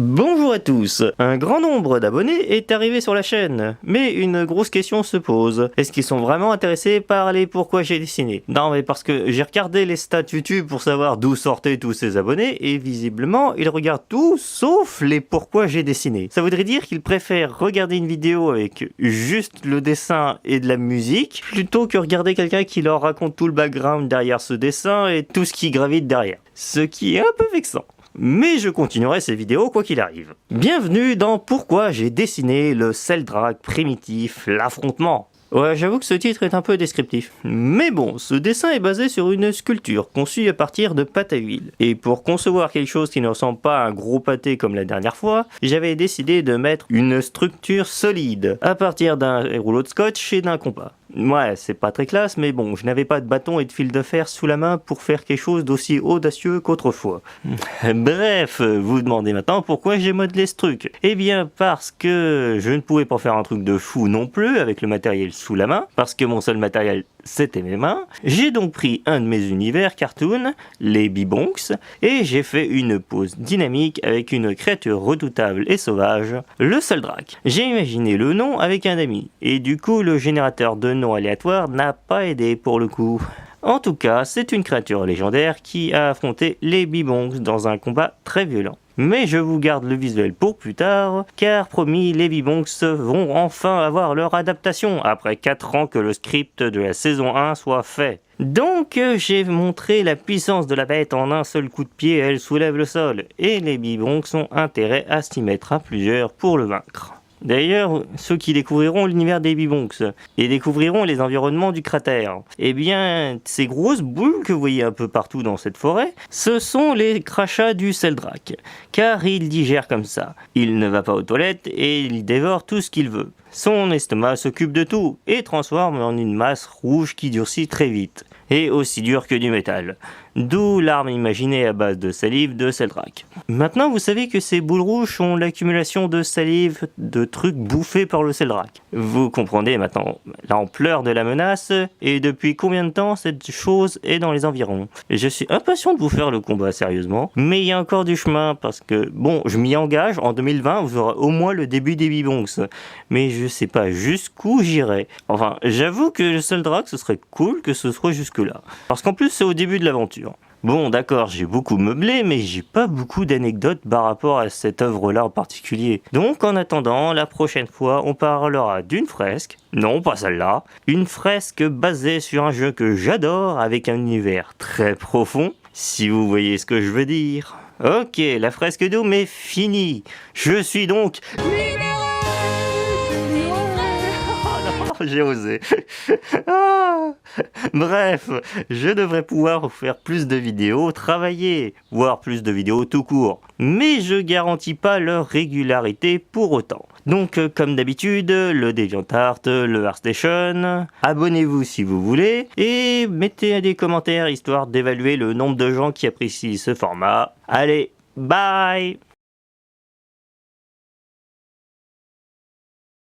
Bonjour à tous. Un grand nombre d'abonnés est arrivé sur la chaîne, mais une grosse question se pose. Est-ce qu'ils sont vraiment intéressés par les pourquoi j'ai dessiné? Non, mais parce que j'ai regardé les stats YouTube pour savoir d'où sortaient tous ces abonnés, et visiblement, ils regardent tout sauf les pourquoi j'ai dessiné. Ça voudrait dire qu'ils préfèrent regarder une vidéo avec juste le dessin et de la musique, plutôt que regarder quelqu'un qui leur raconte tout le background derrière ce dessin et tout ce qui gravite derrière. Ce qui est un peu vexant. Mais je continuerai ces vidéos quoi qu'il arrive. Bienvenue dans Pourquoi j'ai dessiné le Seldrake primitif, l'affrontement. Ouais, j'avoue que ce titre est un peu descriptif. Mais bon, ce dessin est basé sur une sculpture conçue à partir de pâte à huile. Et pour concevoir quelque chose qui ne ressemble pas à un gros pâté comme la dernière fois, j'avais décidé de mettre une structure solide à partir d'un rouleau de scotch et d'un compas. Ouais, c'est pas très classe, mais bon, je n'avais pas de bâton et de fil de fer sous la main pour faire quelque chose d'aussi audacieux qu'autrefois. Bref, vous demandez maintenant pourquoi j'ai modelé ce truc. Eh bien, parce que je ne pouvais pas faire un truc de fou non plus avec le matériel sous la main, parce que mon seul matériel c'était mes mains. J'ai donc pris un de mes univers cartoon, les Bibonks, et j'ai fait une pose dynamique avec une créature redoutable et sauvage, le Seldrake. J'ai imaginé le nom avec un ami, et du coup le générateur de noms aléatoires n'a pas aidé pour le coup. En tout cas, c'est une créature légendaire qui a affronté les Bibonks dans un combat très violent. Mais je vous garde le visuel pour plus tard, car promis, les Bibonks vont enfin avoir leur adaptation, après 4 ans que le script de la saison 1 soit fait. Donc j'ai montré la puissance de la bête en un seul coup de pied, elle soulève le sol, et les Bibonks ont intérêt à s'y mettre à plusieurs pour le vaincre. D'ailleurs, ceux qui découvriront l'univers des Bibonks et découvriront les environnements du cratère, eh bien, ces grosses boules que vous voyez un peu partout dans cette forêt, ce sont les crachats du Seldrake, car il digère comme ça. Il ne va pas aux toilettes et il dévore tout ce qu'il veut. Son estomac s'occupe de tout et transforme en une masse rouge qui durcit très vite, et aussi dure que du métal. D'où l'arme imaginée à base de salive de Seldrake. Maintenant, vous savez que ces boules rouges sont l'accumulation de salive de trucs bouffés par le Seldrake. Vous comprenez maintenant l'ampleur de la menace et depuis combien de temps cette chose est dans les environs. Je suis impatient de vous faire le combat sérieusement, mais il y a encore du chemin parce que, bon, je m'y engage, en 2020 vous aurez au moins le début des Bibonks, mais je sais pas jusqu'où j'irai. Enfin, j'avoue que le Seldrake ce serait cool que ce soit jusque là, parce qu'en plus c'est au début de l'aventure. Bon d'accord, j'ai beaucoup meublé, mais j'ai pas beaucoup d'anecdotes par rapport à cette œuvre-là en particulier. Donc en attendant, la prochaine fois, on parlera d'une fresque, non pas celle-là, une fresque basée sur un jeu que j'adore avec un univers très profond, si vous voyez ce que je veux dire. Ok, la fresque Doom est finie. Je suis donc... J'ai osé. Bref, je devrais pouvoir faire plus de vidéos travailler, voire plus de vidéos tout court. Mais je garantis pas leur régularité pour autant. Donc comme d'habitude, le DeviantArt, le ArtStation, abonnez-vous si vous voulez, et mettez des commentaires histoire d'évaluer le nombre de gens qui apprécient ce format. Allez, bye!